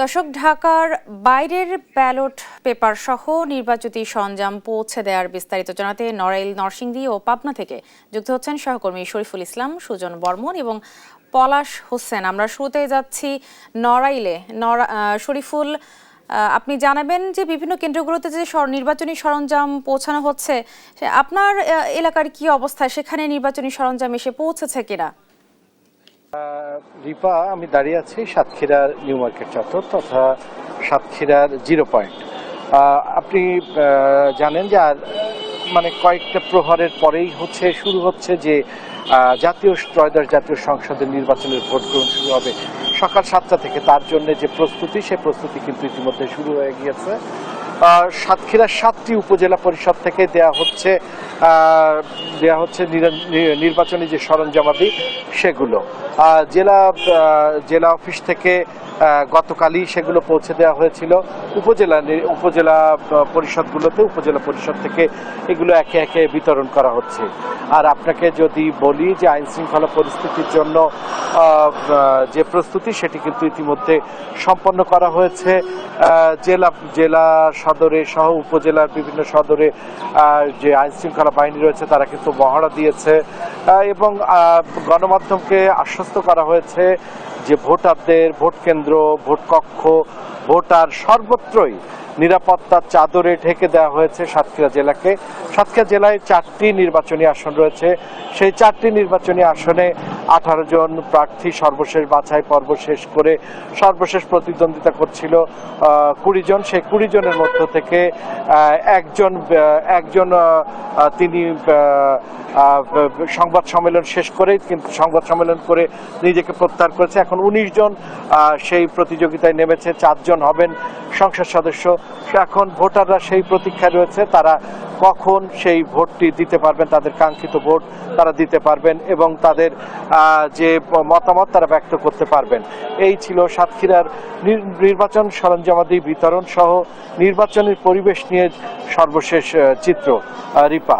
দর্শক, ঢাকার বাইরের ব্যালট পেপার সহ নির্বাচিত সরঞ্জাম পৌঁছে দেওয়ার বিস্তারিত জানাতে নড়াইল, নরসিংদী ও পাবনা থেকে যুক্ত হচ্ছেন সহকর্মী শরীফুল ইসলাম, সুজন বর্মন এবং পলাশ হোসেন। আমরা শুরুতেই যাচ্ছি নড়াইলে। শরীফুল, আপনি জানাবেন যে বিভিন্ন কেন্দ্রগুলোতে যে নির্বাচনী সরঞ্জাম পৌঁছানো হচ্ছে, আপনার এলাকার কি অবস্থা? সেখানে নির্বাচনী সরঞ্জাম এসে পৌঁছেছে কিনা? রিপা, আমি দাঁড়িয়ে আছি সাতক্ষীরার নিউ মার্কেট চত্বর তথা সাতক্ষীরার 0 পয়েন্ট। আপনি জানেন যে আর কয়েকটা প্রহরের পরেই শুরু হচ্ছে যে ত্রয়োদশ জাতীয় সংসদের নির্বাচনের ভোট গ্রহণ শুরু হবে সকাল 7টা থেকে। তার জন্য যে প্রস্তুতি, সে প্রস্তুতি কিন্তু ইতিমধ্যে শুরু হয়ে গিয়েছে। সাতক্ষীরার 7টি উপজেলা পরিষদ থেকে দেয়া হচ্ছে নির্বাচনী যে সরঞ্জামাদি সেগুলো। জেলা অফিস থেকে গতকালই সেগুলো পৌঁছে দেওয়া হয়েছিল উপজেলা পরিষদগুলোতে। উপজেলা পরিষদ থেকে এগুলো একে একে বিতরণ করা হচ্ছে। আর আপনাকে যদি বলি যে আইন শৃঙ্খলা পরিস্থিতির জন্য যে প্রস্তুতি, সেটি কিন্তু ইতিমধ্যে সম্পন্ন করা হয়েছে। জেলা সদরে সহ উপজেলার বিভিন্ন সদরে যে আইন শৃঙ্খলা বাহিনী রয়েছে তারা কিন্তু মহড়া দিয়েছে এবং গণমাধ্যমকে আশ্বস্ত করা হয়েছে যে ভোটারদের ভোট কেন্দ্র, ভোট কক্ষ, ভোটার সর্বত্রই নিরাপত্তার চাদরে ঢেকে দেওয়া হয়েছে সাতক্ষীরা জেলাকে। সাতক্ষীরা জেলায় 4টি নির্বাচনী আসন রয়েছে। সেই 4টি নির্বাচনী আসনে 18 জন প্রার্থী সর্বশেষ বাছাই পর্ব শেষ করে সর্বশেষ প্রতিদ্বন্দ্বিতা করছিল 20 জন। সেই 20 জনের মধ্য থেকে একজন তিনি সংবাদ সম্মেলন শেষ করেই কিন্তু সংবাদ সম্মেলন করে নিজেকে প্রত্যাহার করেছে। এখন 19 জন সেই প্রতিযোগিতায় নেমেছে, 4 জন হবেন সংসদ সদস্য। এখন ভোটাররা সেই প্রতীক্ষায় রয়েছে তারা কখন সেই ভোটটি দিতে পারবেন, তাদের কাঙ্ক্ষিত ভোট তারা দিতে পারবেন এবং তাদের যে মতামত তারা ব্যক্ত করতে পারবেন। এই ছিল সাতক্ষীরার নির্বাচন সরঞ্জামাদি বিতরণ সহ নির্বাচনের পরিবেশ নিয়ে সর্বশেষ চিত্র। রিপা।